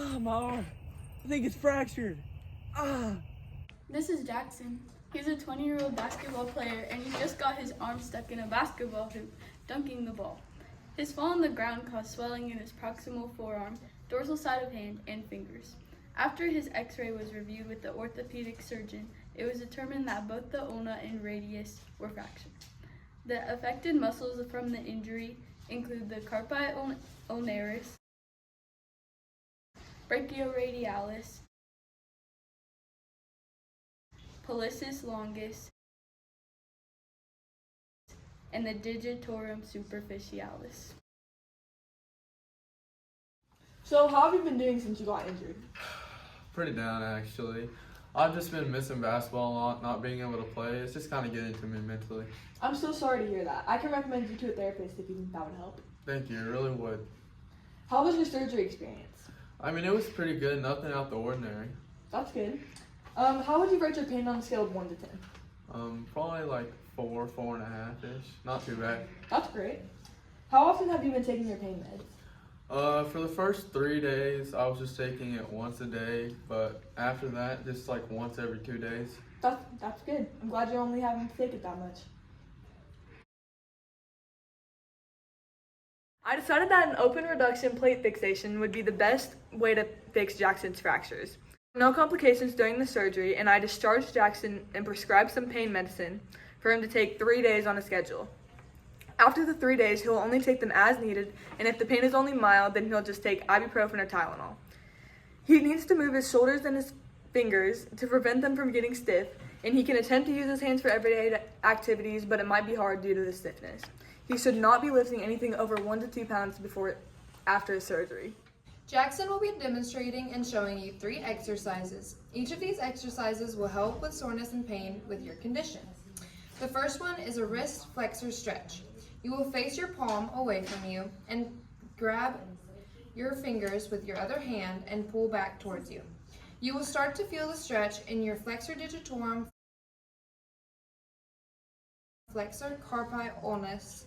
Ah, my arm. I think it's fractured. Ah. This is Jackson. He's a 20-year-old basketball player and he just got his arm stuck in a basketball hoop, dunking the ball. His fall on the ground caused swelling in his proximal forearm, dorsal side of hand, and fingers. After his x-ray was reviewed with the orthopedic surgeon, it was determined that both the ulna and radius were fractured. The affected muscles from the injury include the carpi ulnaris, brachioradialis, pollicis longus, and the digitorum superficialis. So how have you been doing since you got injured? Pretty down, actually. I've just been missing basketball a lot, not being able to play. It's just kind of getting to me mentally. I'm so sorry to hear that. I can recommend you to a therapist if you think that would help. Thank you, it really would. How was your surgery experience? I mean, it was pretty good, nothing out the ordinary. That's good. How would you rate your pain on a scale of 1 to 10? Probably like 4, 4.5-ish. Not too bad. That's great. How often have you been taking your pain meds? For the first 3 days, I was just taking it once a day, but after that, just like once every 2 days. That's good. I'm glad you're only having to take it that much. I decided that an open reduction plate fixation would be the best way to fix Jackson's fractures. No complications during the surgery, and I discharged Jackson and prescribed some pain medicine for him to take 3 days on a schedule. After the 3 days, he'll only take them as needed, and if the pain is only mild, then he'll just take ibuprofen or Tylenol. He needs to move his shoulders and his fingers to prevent them from getting stiff, and he can attempt to use his hands for everyday activities, but it might be hard due to the stiffness. He should not be lifting anything over 1 to 2 pounds after his surgery. Jackson will be demonstrating and showing you 3 exercises. Each of these exercises will help with soreness and pain with your condition. The first one is a wrist flexor stretch. You will face your palm away from you and grab your fingers with your other hand and pull back towards you. You will start to feel the stretch in your flexor digitorum, flexor carpi ulnaris,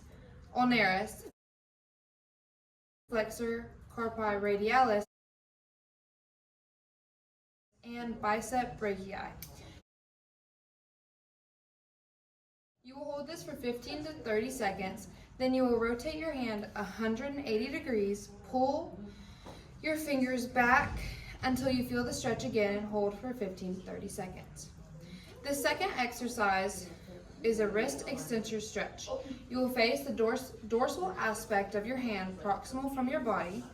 flexor carpi radialis, and bicep brachii. You will hold this for 15 to 30 seconds, then you will rotate your hand 180 degrees, pull your fingers back until you feel the stretch again and hold for 15 to 30 seconds. The second exercise is a wrist extensor stretch. You will face the dorsal aspect of your hand proximal from your body.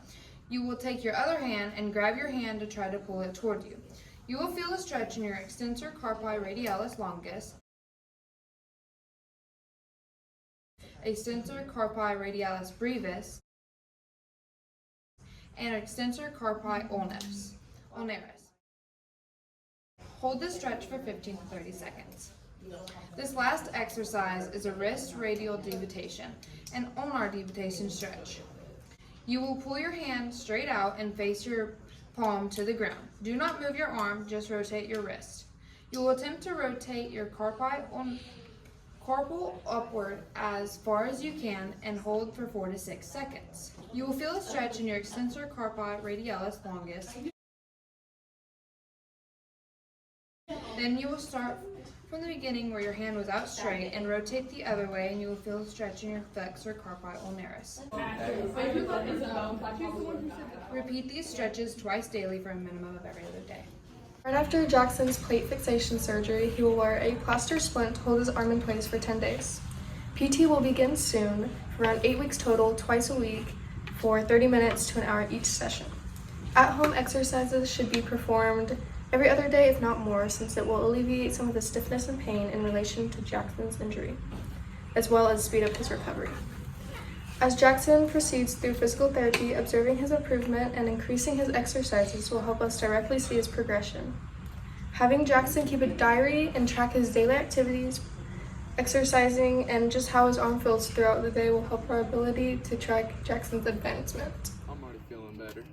You will take your other hand and grab your hand to try to pull it toward you. You will feel a stretch in your extensor carpi radialis longus, extensor carpi radialis brevis, and extensor carpi ulnaris. Hold this stretch for 15 to 30 seconds. This last exercise is a wrist radial devitation and ulnar devitation stretch. You will pull your hand straight out and face your palm to the ground. Do not move your arm, just rotate your wrist. You will attempt to rotate your carpal upward as far as you can and hold for 4 to 6 seconds. You will feel a stretch in your extensor carpi radialis longus. Then you will start from the beginning where your hand was out straight and rotate the other way, and you will feel a stretch in your flexor carpi ulnaris. Repeat these stretches twice daily for a minimum of every other day. Right after Jackson's plate fixation surgery, he will wear a plaster splint to hold his arm in place for 10 days. PT will begin soon, for around 8 weeks total, twice a week, for 30 minutes to an hour each session. At-home exercises should be performed every other day, if not more, since it will alleviate some of the stiffness and pain in relation to Jackson's injury, as well as speed up his recovery. As Jackson proceeds through physical therapy, observing his improvement and increasing his exercises will help us directly see his progression. Having Jackson keep a diary and track his daily activities, exercising, and just how his arm feels throughout the day will help our ability to track Jackson's advancement. I'm already feeling better.